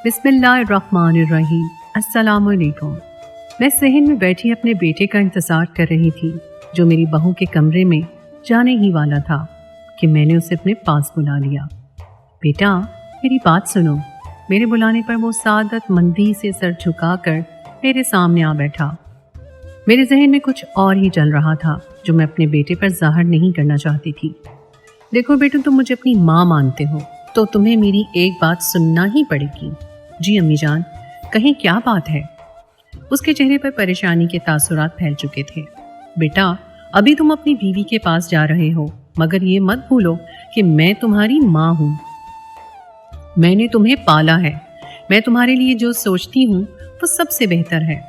बिस्मिल्लाहिर्रहमानिर्रहीम। अस्सलाम वालेकुम। मैं सहन में बैठी अपने बेटे का इंतज़ार कर रही थी, जो मेरी बहू के कमरे में जाने ही वाला था कि मैंने उसे अपने पास बुला लिया। बेटा, मेरी बात सुनो। मेरे बुलाने पर वो सादत मंदी से सर झुकाकर मेरे सामने आ बैठा। मेरे जहन में कुछ और ही चल रहा था, जो मैं अपने बेटे पर ज़ाहिर नहीं करना चाहती थी। देखो बेटू, तुम मुझे अपनी माँ मानते हो, तो तुम्हें मेरी एक बात सुनना ही पड़ेगी। जी अम्मी जान, कहीं क्या बात है? उसके चेहरे पर परेशानी के तासुरात फैल चुके थे। बेटा, अभी तुम अपनी बीवी के पास जा रहे हो, मगर ये मत भूलो कि मैं तुम्हारी माँ हूँ। मैंने तुम्हें पाला है। मैं तुम्हारे लिए जो सोचती हूँ वो सबसे बेहतर है।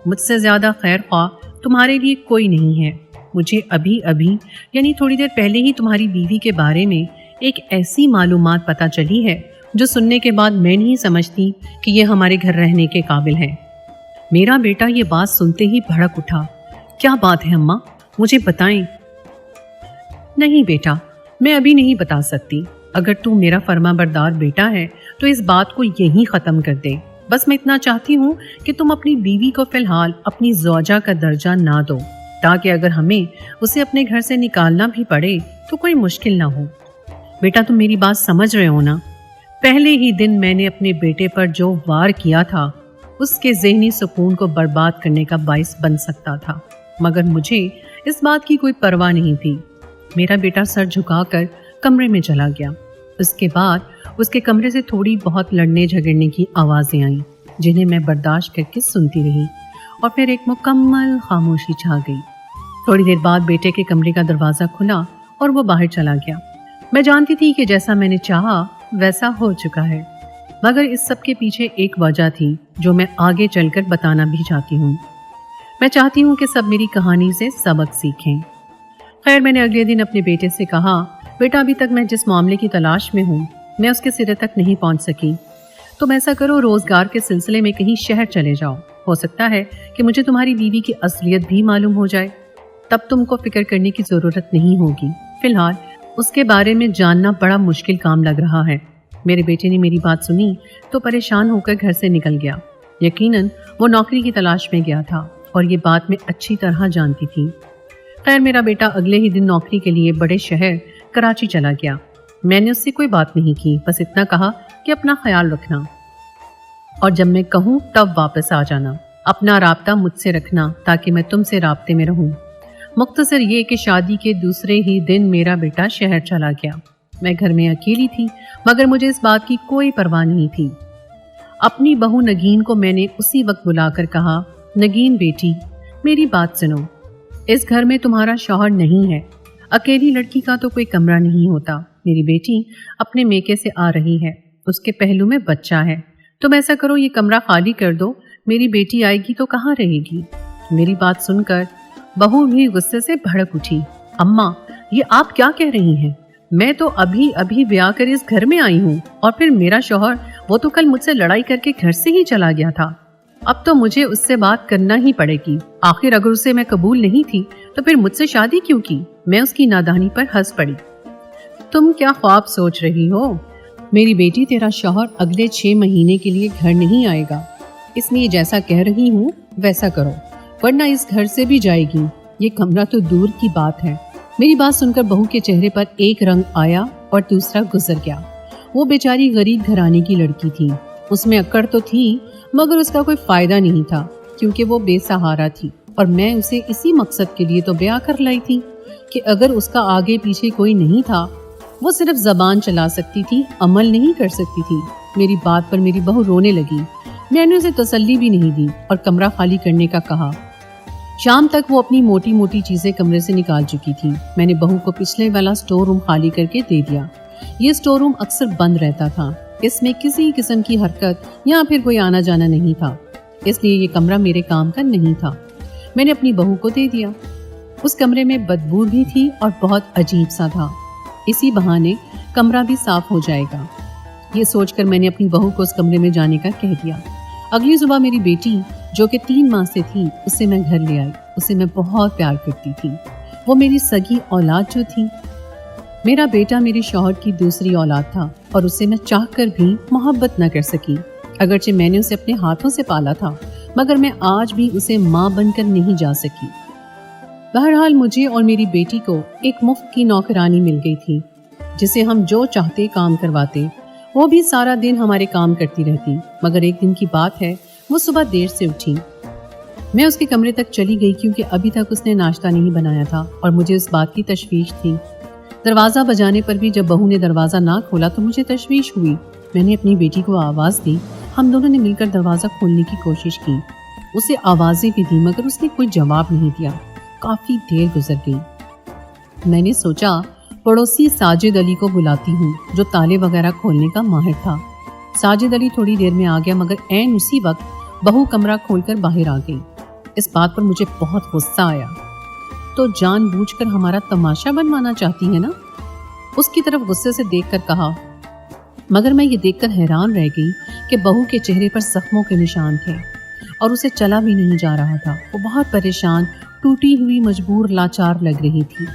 मुझसे ज़्यादा खैर ख्वाह तुम्हारे लिए कोई नहीं है। मुझे अभी अभी यानी थोड़ी देर पहले ही तुम्हारी बीवी के बारे में एक ऐसी मालूमात पता चली है जो सुनने के बाद मैं नहीं समझती कि ये हमारे घर रहने के काबिल है। मेरा बेटा ये बात सुनते ही भड़क उठा। क्या बात है अम्मा, मुझे बताएं। नहीं बेटा, मैं अभी नहीं बता सकती। अगर तू मेरा फर्माबरदार बेटा है तो इस बात को यहीं ख़त्म कर दे। बस मैं इतना चाहती हूँ कि तुम अपनी बीवी को फ़िलहाल अपनी ज़ौजा का दर्जा ना दो, ताकि अगर हमें उसे अपने घर से निकालना भी पड़े तो कोई मुश्किल ना हो। बेटा, तुम मेरी बात समझ रहे हो ना? पहले ही दिन मैंने अपने बेटे पर जो वार किया था उसके ज़हनी सुकून को बर्बाद करने का बाइस बन सकता था, मगर मुझे इस बात की कोई परवाह नहीं थी। मेरा बेटा सर झुकाकर कमरे में चला गया। उसके बाद उसके कमरे से थोड़ी बहुत लड़ने झगड़ने की आवाज़ें आईं, जिन्हें मैं बर्दाश्त करके सुनती रही, और फिर एक मुकम्मल खामोशी छा गई। थोड़ी देर बाद बेटे के कमरे का दरवाज़ा खुला और वो बाहर चला गया। मैं जानती थी कि जैसा मैंने चाहा वैसा हो चुका है, मगर इस सब के पीछे एक वजह थी जो मैं आगे चलकर बताना भी चाहती हूँ। मैं चाहती हूँ कि सब मेरी कहानी से सबक सीखें। खैर, मैंने अगले दिन अपने बेटे से कहा, बेटा, अभी तक मैं जिस मामले की तलाश में हूँ मैं उसके सिरे तक नहीं पहुँच सकी। तुम ऐसा करो, रोज़गार के सिलसिले में कहीं शहर चले जाओ। हो सकता है कि मुझे तुम्हारी बीवी की असलियत भी मालूम हो जाए। तब तुमको फिक्र करने की ज़रूरत नहीं होगी। फिलहाल उसके बारे में जानना बड़ा मुश्किल काम लग रहा है। मेरे बेटे ने मेरी बात सुनी तो परेशान होकर घर से निकल गया। यकीनन वो नौकरी की तलाश में गया था और ये बात मैं अच्छी तरह जानती थी। खैर, मेरा बेटा अगले ही दिन नौकरी के लिए बड़े शहर कराची चला गया। मैंने उससे कोई बात नहीं की, बस इतना कहा कि अपना ख्याल रखना और जब मैं कहूँ तब वापस आ जाना। अपना राब्ता मुझसे रखना ताकि मैं तुमसे राब्ते में रहूँ। मुख्तसर ये कि शादी के दूसरे ही दिन मेरा बेटा शहर चला गया। मैं घर में अकेली थी, मगर मुझे इस बात की कोई परवाह नहीं थी। अपनी बहू नगीन को मैंने उसी वक्त बुलाकर कहा, नगीन बेटी, मेरी बात सुनो। इस घर में तुम्हारा शौहर नहीं है। अकेली लड़की का तो कोई कमरा नहीं होता। मेरी बेटी अपने मेके से आ रही है, उसके पहलू में बच्चा है। तुम ऐसा करो, ये कमरा खाली कर दो। मेरी बेटी आएगी तो कहाँ रहेगी? मेरी बात सुनकर बहू भी गुस्से से भड़क उठी। अम्मा, ये आप क्या कह रही हैं? मैं तो अभी अभी ब्याह कर इस घर में आई हूँ, और फिर मेरा शौहर, वो तो कल मुझसे लड़ाई करके घर से ही चला गया था। अब तो मुझे उससे बात करना ही पड़ेगी। आखिर अगर उसे मैं कबूल नहीं थी तो फिर मुझसे शादी क्यों की? मैं उसकी नादानी पर हंस पड़ी। तुम क्या ख्वाब सोच रही हो? मेरी बेटी, तेरा शौहर अगले 6 महीने के लिए घर नहीं आएगा, इसलिए जैसा कह रही हूँ वैसा करो, वरना इस घर से भी जाएगी। ये कमरा तो दूर की बात है। मेरी बात सुनकर बहू के चेहरे पर एक रंग आया और दूसरा गुजर गया। वो बेचारी गरीब घराने की लड़की थी। उसमें अक्कड़ तो थी, मगर उसका कोई फायदा नहीं था, क्योंकि वो बेसहारा थी, और मैं उसे इसी मकसद के लिए तो ब्याह कर लाई थी कि अगर उसका आगे पीछे कोई नहीं था, वो सिर्फ जबान चला सकती थी, अमल नहीं कर सकती थी। मेरी बात पर मेरी बहू रोने लगी। मैंने उसे तसल्ली भी नहीं दी और कमरा खाली करने का कहा। शाम तक वो अपनी मोटी मोटी चीजें कमरे से निकाल चुकी थी। मैंने बहू को पिछले वाला स्टोर रूम खाली करके दे दिया। ये स्टोर रूम अक्सर बंद रहता था। इसमें किसी किस्म की हरकत या फिर कोई आना जाना नहीं था, इसलिए ये कमरा मेरे काम का नहीं था। मैंने अपनी बहू को दे दिया। उस कमरे में बदबू भी थी और बहुत अजीब सा था। इसी बहाने कमरा भी साफ हो जाएगा। ये सोचकर मैंने अपनी बहू को उस कमरे में जाने का कह दिया। अगली सुबह मेरी बेटी, जो कि 3 माह से थी, उसे मैं घर ले आई। उसे मैं बहुत प्यार करती थी। वो मेरी सगी औलाद जो थी। मेरा बेटा मेरे शौहर की दूसरी औलाद था और उसे मैं चाहकर भी मोहब्बत न कर सकी, اگرچہ میں نے اسے اپنے ہاتھوں سے پالا تھا مگر میں آج بھی اسے ماں بن کر نہیں جا سکی۔ بہرحال مجھے اور میری بیٹی کو ایک مفت کی نوکرانی مل گئی تھی جسے ہم جو چاہتے کام کرواتے۔ وہ بھی سارا دن ہمارے کام کرتی رہتی، مگر ایک دن کی بات ہے وہ صبح دیر سے اٹھی۔ میں اس کے کمرے تک چلی گئی کیونکہ ابھی تک اس نے ناشتہ نہیں بنایا تھا اور مجھے اس بات کی تشویش تھی۔ دروازہ بجانے پر بھی جب بہو نے دروازہ نہ کھولا تو مجھے تشویش ہوئی۔ میں نے اپنی بیٹی کو آواز دی، ہم دونوں نے مل کر دروازہ کھولنے کی کوشش کی، اسے آوازیں بھی دی مگر اس نے کوئی جواب نہیں دیا۔ کافی دیر گزر گئی۔ میں نے سوچا پڑوسی ساجد علی کو بلاتی ہوں جو تالے وغیرہ کھولنے کا ماہر تھا۔ ساجد علی تھوڑی دیر میں آ گیا مگر عین اسی وقت بہو کمرہ کھول کر باہر آ گئی۔ اس بات پر مجھے بہت غصہ آیا۔ تو جان بوجھ کر ہمارا تماشا بنوانا چاہتی ہے نا؟ اس کی طرف غصے سے دیکھ کر کہا، مگر میں یہ دیکھ کر حیران رہ گئی کہ بہو کے چہرے پر زخموں کے نشان تھے اور اسے چلا بھی نہیں جا رہا تھا۔ وہ بہت پریشان، ٹوٹی ہوئی، مجبور، لاچار لگ رہی تھی۔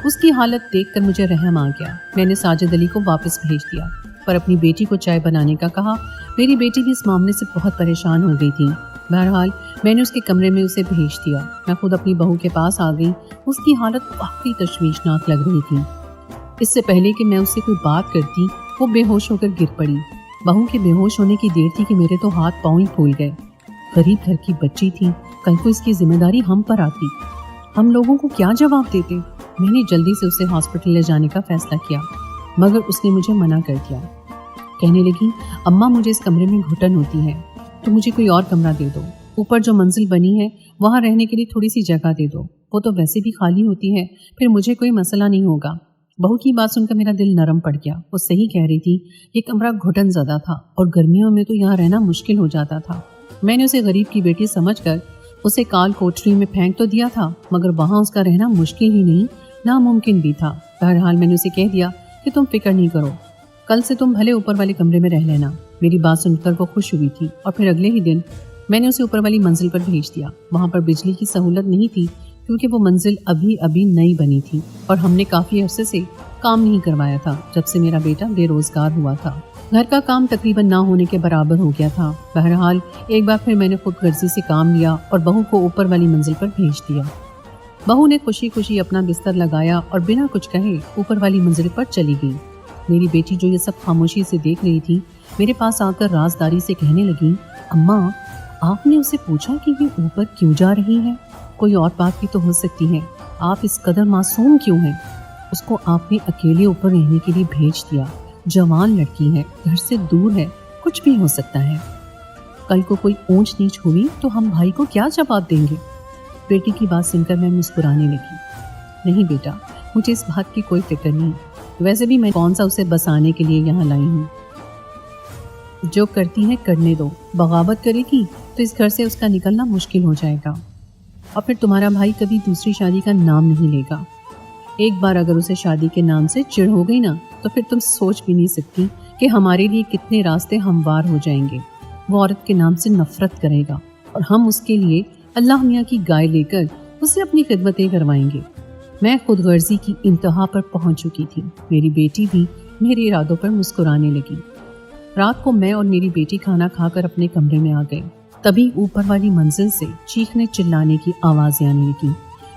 اس کی حالت دیکھ کر مجھے رحم آ گیا۔ میں نے ساجد علی کو واپس بھیج دیا پر اپنی بیٹی کو چائے بنانے کا کہا۔ میری بیٹی بھی اس معاملے سے بہت پریشان ہو گئی تھی۔ بہرحال میں نے اس کے کمرے میں اسے بھیج دیا۔ میں خود اپنی بہو کے پاس آ گئی۔ اس کی حالت واقعی تشویشناک لگ رہی تھی۔ اس سے پہلے کہ میں اس سے کوئی بات کرتی وہ بے ہوش ہو کر گر پڑی۔ بہو کے بے ہوش ہونے کی دیر تھی کہ میرے تو ہاتھ پاؤں ہی پھول گئے۔ غریب گھر کی بچی تھی، کل کو اس کی ذمہ داری ہم پر آتی، ہم لوگوں کو کیا جواب دیتے؟ میں نے جلدی سے اسے ہاسپٹل لے جانے کا فیصلہ کیا مگر اس نے مجھے منع کر دیا۔ کہنے لگی، اماں مجھے اس کمرے میں گھٹن ہوتی ہے تو مجھے کوئی اور کمرہ دے دو، اوپر جو منزل بنی ہے وہاں رہنے کے لیے تھوڑی سی جگہ دے دو، وہ تو ویسے بھی خالی ہوتی ہے، پھر مجھے کوئی مسئلہ نہیں ہوگا۔ بہو کی بات سن کر میرا دل نرم پڑ گیا۔ وہ صحیح کہہ رہی تھی، یہ کمرہ گھٹن زدہ تھا اور گرمیوں میں تو یہاں رہنا مشکل ہو جاتا تھا۔ میں نے اسے غریب کی بیٹی سمجھ کر اسے کال کوٹری میں پھینک تو دیا تھا مگر وہاں اس کا رہنا مشکل ہی نہیں ناممکن بھی تھا۔ بہرحال میں نے اسے کہہ دیا کہ تم فکر نہیں کرو، کل سے تم بھلے اوپر والے کمرے میں رہ لینا۔ میری بات سن کر وہ خوش ہوئی تھی اور پھر اگلے ہی دن میں نے اسے اوپر والی منزل پر بھیج دیا۔ وہاں پر بجلی کی سہولت نہیں تھی کیونکہ وہ منزل ابھی نئی بنی تھی اور ہم نے کافی عرصے سے کام نہیں کروایا تھا جب سے میرا بیٹا بے روزگار ہوا تھا۔ گھر کا کام تقریباً نہ ہونے کے برابر ہو گیا تھا۔ بہرحال ایک بار پھر میں نے خود غرضی سے کام لیا اور بہو کو اوپر والی منزل پر بھیج دیا۔ بہو نے خوشی خوشی اپنا بستر لگایا اور بنا کچھ کہے اوپر والی منزل پر چلی گئی۔ میری بیٹی جو یہ سب خاموشی سے دیکھ رہی تھی میرے پاس آ کر رازداری سے کہنے لگی، اماں آپ نے اسے پوچھا کہ یہ اوپر کیوں جا رہی ہے؟ کوئی اور بات بھی تو ہو سکتی ہے، آپ اس قدر معصوم کیوں ہیں؟ اس کو آپ نے اکیلے اوپر رہنے کے لیے بھیج دیا، جوان لڑکی ہے، گھر سے دور ہے، کچھ بھی ہو سکتا ہے، کل کو کوئی اونچ نیچ ہوئی تو ہم بھائی کو کیا جواب دیں گے؟ بیٹی کی بات سن کر میں مسکرانے لگی۔ نہیں بیٹا، مجھے اس بات کی کوئی فکر نہیں، ویسے بھی میں کون سا اسے بسانے کے لیے یہاں لائی ہوں۔ جو کرتی ہے کرنے دو، بغاوت کرے گی تو اس گھر سے اس کا نکلنا مشکل ہو جائے گا اور پھر تمہارا بھائی کبھی دوسری شادی کا نام نہیں لے گا۔ ایک بار اگر اسے شادی کے نام سے چڑ ہو گئی نا تو پھر تم سوچ بھی نہیں سکتی کہ ہمارے لیے کتنے راستے ہموار ہو جائیں گے۔ وہ عورت کے نام سے نفرت کرے گا اور ہم اس کے لیے اللہ میاں کی گائے لے کر اسے اپنی خدمتیں کروائیں گے۔ میں خود غرضی کی انتہا پر پہنچ چکی تھی۔ میری بیٹی بھی میرے ارادوں پر مسکرانے لگی۔ رات کو میں اور میری بیٹی کھانا کھا کر اپنے کمرے میں آ گئے۔ تبھی اوپر والی منزل سے چیخنے چلانے کی آوازیں آنے لگیں۔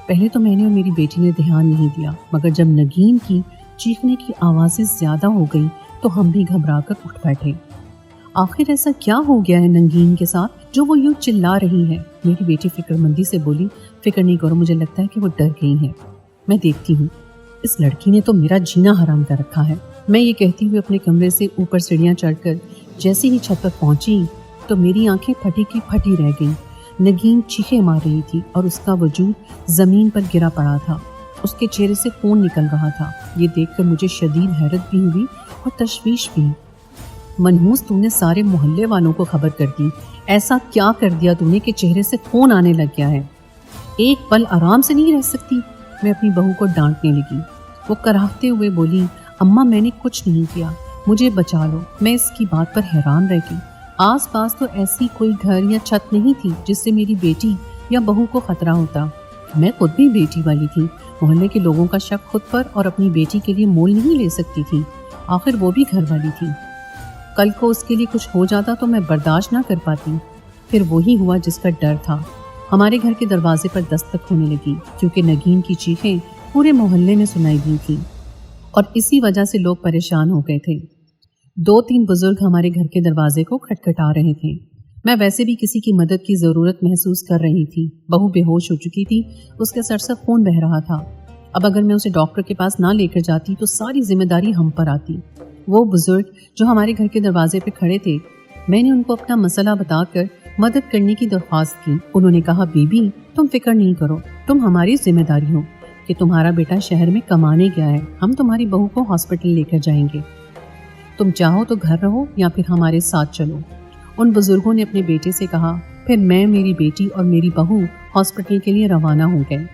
پہلے تو میں نے اور میری بیٹی نے دھیان نہیں دیا مگر جب نگین کی چیخنے کی آوازیں زیادہ ہو گئی تو ہم بھی گھبرا کر اٹھ بیٹھے۔ آخر ایسا کیا ہو گیا ہے نگین کے ساتھ جو وہ یوں چلا رہی ہے؟ میری بیٹی فکر مندی سے بولی، فکر نہیں کرو، مجھے لگتا ہے کہ وہ ڈر گئی ہیں، میں دیکھتی ہوں، اس لڑکی نے تو میرا جینا حرام کر رکھا ہے۔ میں یہ کہتی ہوئے اپنے کمرے سے اوپر سیڑھیاں چڑھ کر جیسے ہی چھت پر پہنچی تو میری آنکھیں پھٹی کی پھٹی رہ گئیں۔ نگین چیخیں مار رہی تھی اور اس کا وجود زمین پر گرا پڑا تھا، اس کے چہرے سے خون نکل رہا تھا۔ یہ دیکھ کر مجھے شدید حیرت بھی ہوئی اور تشویش بھی۔ منحوس، تو نے سارے محلے والوں کو خبر کر دی، ایسا کیا کر دیا تو نے کہ چہرے سے خون آنے لگ گیا ہے؟ ایک پل آرام سے نہیں رہ سکتی؟ میں اپنی بہو کو ڈانٹنے لگی۔ وہ کراہتے ہوئے بولی، اماں میں نے کچھ نہیں کیا، مجھے بچا لو۔ میں اس کی بات پر حیران رہ گئی۔ آس پاس تو ایسی کوئی گھر یا چھت نہیں تھی جس سے میری بیٹی یا بہو کو خطرہ ہوتا۔ میں خود بھی بیٹی والی تھی، محلے کے لوگوں کا شک خود پر اور اپنی بیٹی کے لیے مول نہیں لے سکتی تھی، آخر وہ بھی گھر والی تھی۔ कल को उसके लिए कुछ हो जाता तो मैं बर्दाश्त ना कर पाती। फिर वही हुआ जिसका डर था। हमारे घर के दरवाजे पर दस्तक होने लगी क्योंकि नगीन की चीखें पूरे मोहल्ले में सुनाई दी थी और इसी वजह से लोग परेशान हो गए थे। 2-3 बुजुर्ग हमारे घर के दरवाजे को खटखटा रहे थे। मैं वैसे भी किसी की मदद की ज़रूरत महसूस कर रही थी। बहू बेहोश हो चुकी थी, उसके सर से खून बह रहा था। अब अगर मैं उसे डॉक्टर के पास ना लेकर जाती तो सारी जिम्मेदारी हम पर आती। वो बुजुर्ग जो हमारे घर के दरवाजे पे खड़े थे, मैंने उनको अपना मसला बताकर मदद करने की दरख्वास्त की। उन्होंने कहा, बीबी तुम फिक्र नहीं करो, तुम हमारी जिम्मेदारी हो कि तुम्हारा बेटा शहर में कमाने गया है, हम तुम्हारी बहू को हॉस्पिटल लेकर जाएंगे। तुम चाहो तो घर रहो या फिर हमारे साथ चलो। उन बुजुर्गों ने अपने बेटे से कहा। फिर मैं, मेरी बेटी और मेरी बहू हॉस्पिटल के लिए रवाना हो गए।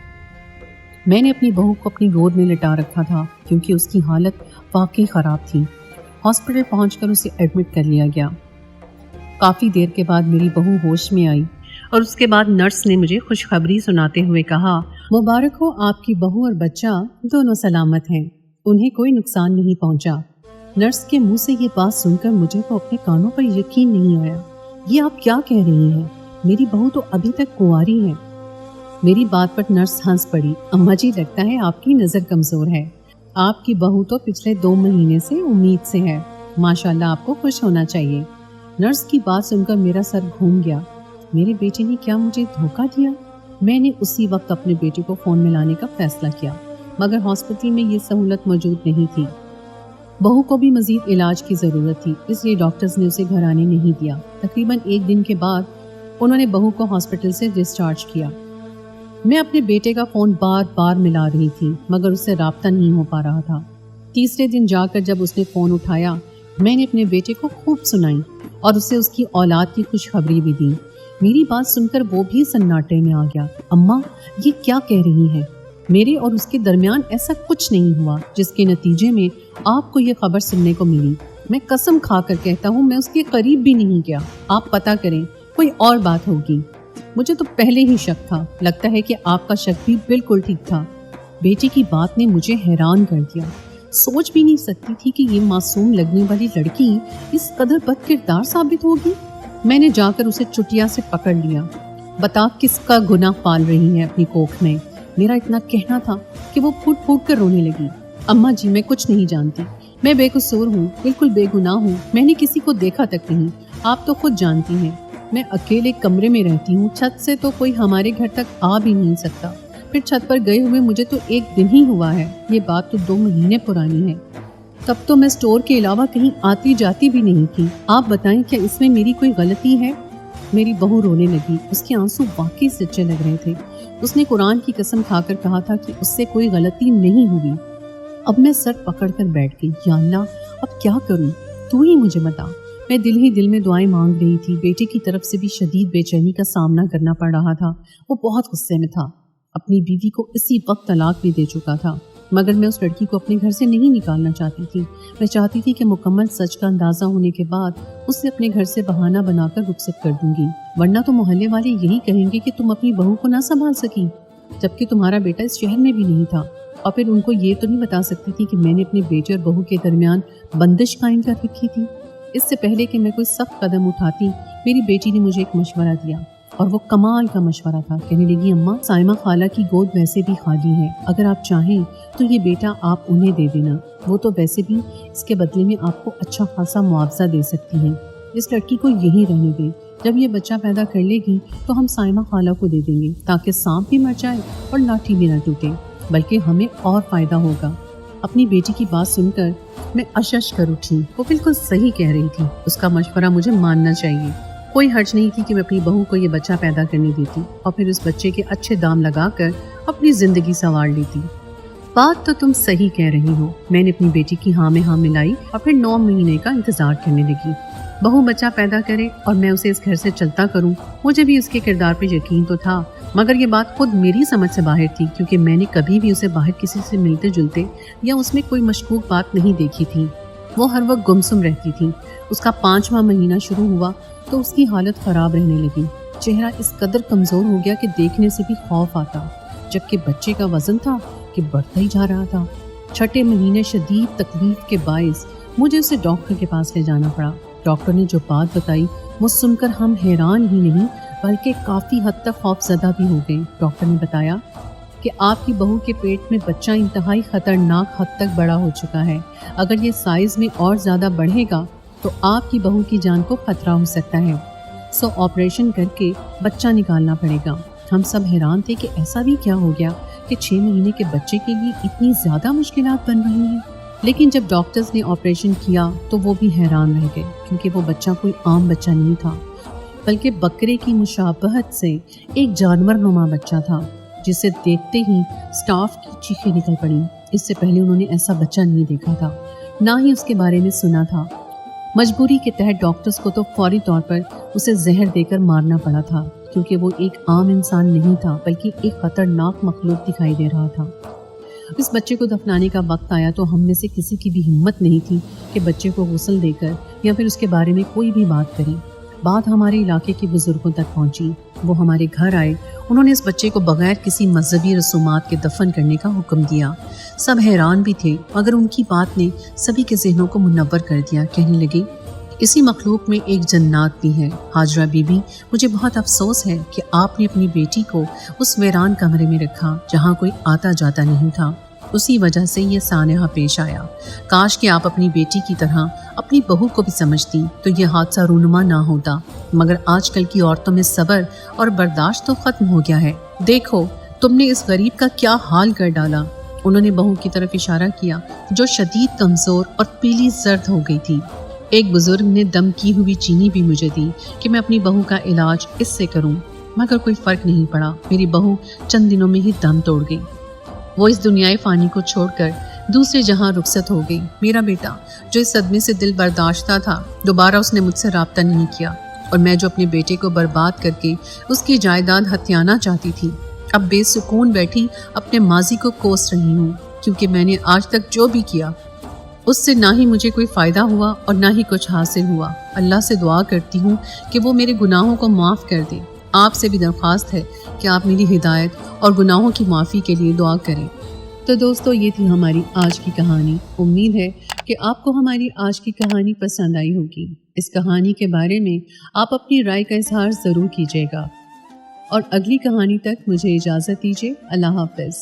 मैंने अपनी बहू को अपनी गोद में लिटा रखा था क्योंकि उसकी हालत वाकई ख़राब थी। हॉस्पिटल पहुंचकर उसे एडमिट कर लिया गया। काफ़ी देर के बाद मेरी बहू होश में आई और उसके बाद नर्स ने मुझे खुशखबरी सुनाते हुए कहा, मुबारक हो, आपकी बहू और बच्चा दोनों सलामत हैं, उन्हें कोई नुकसान नहीं पहुंचा। नर्स के मुंह से ये बात सुनकर मुझे तो अपने कानों पर यकीन नहीं आया। ये आप क्या कह रही हैं? मेरी बहू तो अभी तक कुंवारी है। मेरी बात पर नर्स हंस पड़ी। अम्मा जी, लगता है आपकी नज़र कमज़ोर है। आपकी बहू तो पिछले 2 महीने से उम्मीद से है। माशाल्लाह, आपको खुश होना चाहिए। नर्स की बात सुनकर मेरा सर घूम गया। मेरे बेटे ने क्या मुझे धोखा दिया? मैंने उसी वक्त अपने बेटे को फ़ोन में लाने का फैसला किया, मगर हॉस्पिटल में ये सहूलत मौजूद नहीं थी। बहू को भी मजीद इलाज की ज़रूरत थी, इसलिए डॉक्टर्स ने उसे घर आने नहीं दिया। तकरीबन 1 दिन के बाद उन्होंने बहू को हॉस्पिटल से डिस्चार्ज किया। मैं अपने बेटे का फ़ोन बार बार मिला रही थी, मगर उससे राब्ता नहीं हो पा रहा था। तीसरे दिन जाकर जब उसने फ़ोन उठाया, मैंने अपने बेटे को खूब सुनाई और उसे उसकी औलाद की खुशखबरी भी दी। मेरी बात सुनकर वो भी सन्नाटे में आ गया। अम्मा, ये क्या कह रही हैं? मेरे और उसके दरमियान ऐसा कुछ नहीं हुआ जिसके नतीजे में आपको ये खबर सुनने को मिली। मैं कसम खाकर कहता हूँ, मैं उसके करीब भी नहीं गया। आप पता करें, कोई और बात होगी। मुझे तो पहले ही शक था। लगता है कि आपका शक भी बिल्कुल ठीक था। बेटी की बात ने मुझे हैरान कर दिया। सोच भी नहीं सकती थी कि ये मासूम लगने वाली लड़की इस कदर बदकिरदार साबित होगी। मैंने जाकर उसे चुटिया से पकड़ लिया। बता, किसका गुनाह पाल रही है अपनी कोख में? मेरा इतना कहना था कि वो फूट फूट कर रोने लगी। अम्मा जी, मैं कुछ नहीं जानती, मैं बेकसूर हूँ, बिल्कुल बेगुनाह हूँ, मैंने किसी को देखा तक नहीं। आप तो खुद जानती हैं, मैं अकेले कमरे में रहती हूँ, छत से तो कोई हमारे घर तक आ भी नहीं सकता। फिर छत पर गए हुए मुझे तो 1 दिन ही हुआ है। ये बात तो 2 महीने पुरानी है। तब तो मैं स्टोर के अलावा कहीं आती जाती भी नहीं थी। आप बताएं, क्या इसमें मेरी कोई गलती है? मेरी बहू रोने लगी। उसके आंसू वाकई सच्चे लग रहे थे। उसने कुरान की कसम खाकर कहा था कि उससे कोई गलती नहीं हुई। अब मैं सर पकड़कर बैठ गई। या अल्लाह, अब क्या करूं? तू ही मुझे बता। मैं दिल ही दिल में दुआएं मांग रही थी। बेटे की तरफ से भी शदीद बेचैनी का सामना करना पड़ रहा था। वो बहुत गुस्से में था। अपनी बीवी को इसी वक्त तलाक भी दे चुका था, मगर मैं उस लड़की को अपने घर से नहीं निकालना चाहती थी। मैं चाहती थी कि मुकम्मल सच का अंदाज़ा होने के बाद उसे अपने घर से बहाना बनाकर रुखसत कर दूंगी, वरना तो मोहल्ले वाले यही कहेंगे कि तुम अपनी बहू को ना संभाल सकी, जबकि तुम्हारा बेटा इस शहर में भी नहीं था। और फिर उनको ये तो नहीं बता सकती थी कि मैंने अपने बेटे और बहू के दरमियान बंदिश कायम कर रखी थी। इससे पहले कि मैं कोई सख्त कदम उठाती, मेरी बेटी ने मुझे एक मशवरा दिया, और वो कमाल का मशवरा था। कहने लगी, अम्मा, साइमा खाला की गोद वैसे भी खाली है, अगर आप चाहें तो ये बेटा आप उन्हें दे देना। वो तो वैसे भी इसके बदले में आपको अच्छा खासा मुआवजा दे सकती हैं। इस लड़की को यहीं रहने दें। जब ये बच्चा पैदा कर लेगी तो हम साइमा खाला को दे देंगे, ताकि सांप भी मर जाए और लाठी भी न टूटे, बल्कि हमें और फ़ायदा होगा। अपनी बेटी की बात सुनकर मैं अशश कर उठी। वो बिल्कुल सही कह रही थी। उसका मशवरा मुझे मानना चाहिए। कोई हर्ज नहीं थी कि मैं अपनी बहू को ये बच्चा पैदा करने देती और फिर उस बच्चे के अच्छे दाम लगाकर अपनी ज़िंदगी संवार लेती। बात तो तुम सही कह रही हो। मैंने अपनी बेटी की हाँ में हाँ मिलाई और फिर 9 महीने का इंतज़ार करने लगी। बहू बच्चा पैदा करे और मैं उसे इस घर से चलता करूं। मुझे भी उसके किरदार पे यकीन तो था, मगर ये बात खुद मेरी समझ से बाहर थी, क्योंकि मैंने कभी भी उसे बाहर किसी से मिलते जुलते या उसमें कोई मशकूक बात नहीं देखी थी। वो हर वक्त गुमसुम रहती थी। उसका 5वां महीना शुरू हुआ तो उसकी हालत ख़राब रहने लगी। चेहरा इस कदर कमज़ोर हो गया कि देखने से भी खौफ आता, जबकि बच्चे का वज़न था कि बढ़ता ही जा रहा था। 6ठे महीने शदीद तकलीफ के बायस मुझे उसे डॉक्टर के पास ले जाना पड़ा। डॉक्टर ने जो बात बताई वो सुनकर हम हैरान ही नहीं बल्कि काफ़ी हद तक खौफजदा भी हो गए। डॉक्टर ने बताया कि आपकी बहू के पेट में बच्चा इंतहाई ख़तरनाक हद तक बड़ा हो चुका है। अगर ये साइज़ में और ज़्यादा बढ़ेगा तो आपकी बहू की जान को खतरा हो सकता है। सो ऑपरेशन करके बच्चा निकालना पड़ेगा। हम सब हैरान थे कि ऐसा भी क्या हो गया कि 6 महीने के बच्चे के लिए इतनी ज़्यादा मुश्किलात बन रही हैं। लेकिन जब डॉक्टर्स ने ऑपरेशन किया तो वो भी हैरान रह गए, क्योंकि वो बच्चा कोई आम बच्चा नहीं था, बल्कि बकरे की मुशाबहत से एक जानवर नुमा बच्चा था, जिसे देखते ही स्टाफ की चीखें निकल पड़ी। इससे पहले उन्होंने ऐसा बच्चा नहीं देखा था, ना ही उसके बारे में सुना था। मजबूरी के तहत डॉक्टर्स को तो फौरी तौर पर उसे जहर देकर मारना पड़ा था, क्योंकि वो एक आम इंसान नहीं था बल्कि एक खतरनाक मखलूक दिखाई दे रहा था। इस बच्चे को दफनाने का वक्त आया तो हम में से किसी की भी हिम्मत नहीं थी कि बच्चे को गुस्ल देकर या फिर उसके बारे में कोई भी बात करें। बात हमारे इलाके के बुजुर्गों तक पहुंची। वो हमारे घर आए। उन्होंने इस बच्चे को बगैर किसी मजहबी रसूमात के दफन करने का हुक्म दिया। सब हैरान भी थे, मगर उनकी बात ने सभी के जहनों को मुनव्वर कर दिया। कहने लगे, इसी मखलूक में एक जन्नात भी है। हाजरा बीबी, मुझे बहुत अफसोस है कि आपने अपनी बेटी को उस वीरान कमरे में रखा जहाँ कोई आता जाता नहीं था। उसी वजह से ये सानहा पेश आया। काश कि आप अपनी बेटी की तरह अपनी बहू को भी समझती तो ये हादसा रूनुमा ना होता। मगर आजकल की औरतों में सब्र और बर्दाश्त तो खत्म हो गया है। देखो, तुमने इस गरीब का क्या हाल कर डाला। उन्होंने बहू की तरफ इशारा किया, जो शदीद कमजोर और पीली जर्द हो गई थी। एक बुजुर्ग ने दम की हुई चीनी भी मुझे दी कि मैं अपनी बहू का इलाज इससे करूं, मगर कोई फर्क नहीं पड़ा। मेरी बहू चंद दिनों में ही दम तोड़ गई। वो इस दुनियाई फानी को छोड़कर दूसरे जहां रुखसत हो गई। मेरा बेटा, जो इस सदमे से दिल बर्दाश्ता था, दोबारा उसने मुझसे राब्ता नहीं किया, और मैं जो अपने बेटे को बर्बाद करके उसकी जायदाद हथियाना चाहती थी, अब बेसुकून बैठी अपने माजी को कोस रही हूँ, क्योंकि मैंने आज तक जो भी किया उससे ना ही मुझे कोई फ़ायदा हुआ और ना ही कुछ हासिल हुआ। अल्लाह से दुआ करती हूँ कि वो मेरे गुनाहों को माफ़ कर दे। आपसे भी दरख्वास्त है कि आप मेरी हिदायत और गुनाहों की माफ़ी के लिए दुआ करें। तो दोस्तों, ये थी हमारी आज की कहानी। उम्मीद है कि आपको हमारी आज की कहानी पसंद आई होगी। इस कहानी के बारे में आप अपनी राय का इजहार ज़रूर कीजिएगा, और अगली कहानी तक मुझे इजाज़त दीजिए। अल्लाह हाफ़िज़।